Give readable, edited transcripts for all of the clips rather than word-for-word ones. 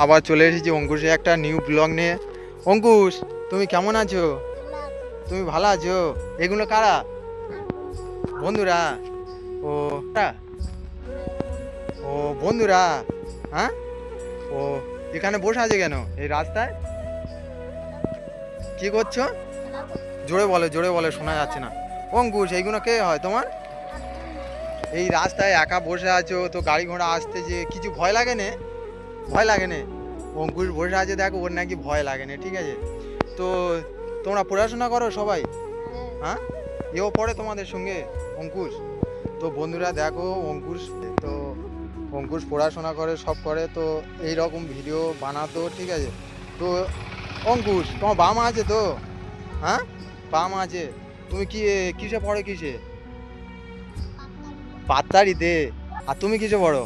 আবার চলে এসেছি অঙ্কুশের একটা নিউ ব্লগ নিয়ে। অঙ্কুশ, তুমি কেমন আছো? তুমি ভালো আছো? এগুলো কারা? বন্ধুরা? ও কারা? ও বন্ধুরা? হ্যাঁ, ও এখানে বসে আছে কেন এই রাস্তায়? কি করছো? জোরে বলে, শোনা যাচ্ছে না। অঙ্কুশ, এইগুলো কে হয় তোমার? এই রাস্তায় একা বসে আছো তো, গাড়ি ঘোড়া আসতে যে কিছু ভয় লাগে না? ভয় লাগে না? অঙ্কুশ বসে আছে, দেখো ওর নাকি ভয় লাগে না, ঠিক আছে? তো তোমরা পড়াশোনা করো সবাই? হ্যাঁ, এও পড়ে তোমাদের সঙ্গে অঙ্কুশ? তো বন্ধুরা দেখো অঙ্কুশ, তো অঙ্কুশ পড়াশোনা করে, সব করে, তো এই রকম ভিডিও বানাতো, ঠিক আছে? তো অঙ্কুশ, তোমার বাবা মা আছে তো? হ্যাঁ, বাবা মা আছে। তুমি কি কিসে পড়ো, কিসে? পাত্তারিতে। আর তুমি কিসে পড়ো?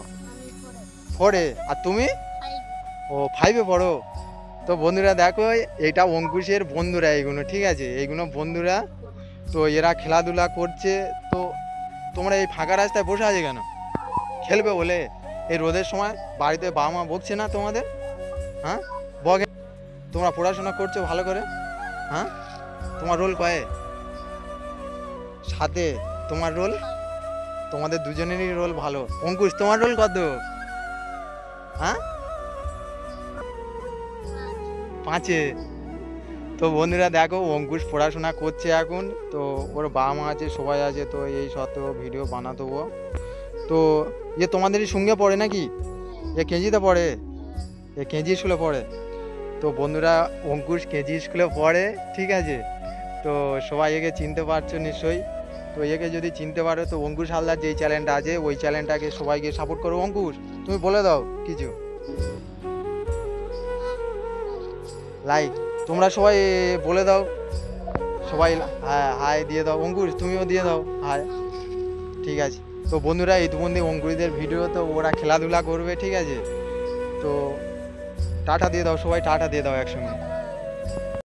ফোরে। আর তুমি? ও ফাইভে পড়ো। তো বন্ধুরা দেখো, এটা অঙ্কুশের বন্ধুরা, এইগুলো, ঠিক আছে? এইগুলো বন্ধুরা। তো এরা খেলাধুলা করছে। তো তোমরা এই ফাঁকা রাস্তায় বসে আছে কেন? খেলবে বলে? এই রোদের সময় বাড়িতে বাবা মা বকছে না তোমাদের? হ্যাঁ, বকে? তোমরা পড়াশোনা করছো ভালো করে? হ্যাঁ, তোমার রোল কয়ে? সাথে। তোমার রোল? তোমাদের দুজনেরই রোল ভালো। অঙ্কুশ, তোমার রোল কত? হ্যাঁ, পাঁচে। তো বন্ধুরা দেখো অঙ্কুশ পড়াশোনা করছে এখন। তো ওর বাবা মা আছে, সবাই আছে, তো এই সত্ত্বেও ভিডিও বানাতো ও। তো তোমাদেরই সঙ্গে পড়ে নাকি? কেজিতে পড়ে? কেজি স্কুলে পড়ে? তো বন্ধুরা অঙ্কুশ কেজি স্কুলে পড়ে, ঠিক আছে? তো সবাই একে চিনতে পারছো নিশ্চয়ই। তো একে যদি চিনতে পারো তো অঙ্কুশ হালদার যেই চ্যানেলটা আছে ওই চ্যানেলটাকে সবাইকে সাপোর্ট করো। অঙ্কুশ, তুমি বলে দাও কিছু। লাইক, তোমরা সবাই বলে দাও। সবাই হ্যাঁ হাই দিয়ে দাও। অঙ্কুশ, তুমিও দিয়ে দাও হাই। ঠিক আছে। তো বন্ধুরা ইতিমধ্যে অঙ্কুশদের ভিডিও, তো ওরা খেলাধুলা করবে, ঠিক আছে? তো টাটা দিয়ে দাও সবাই, টাটা দিয়ে দাও একসঙ্গে।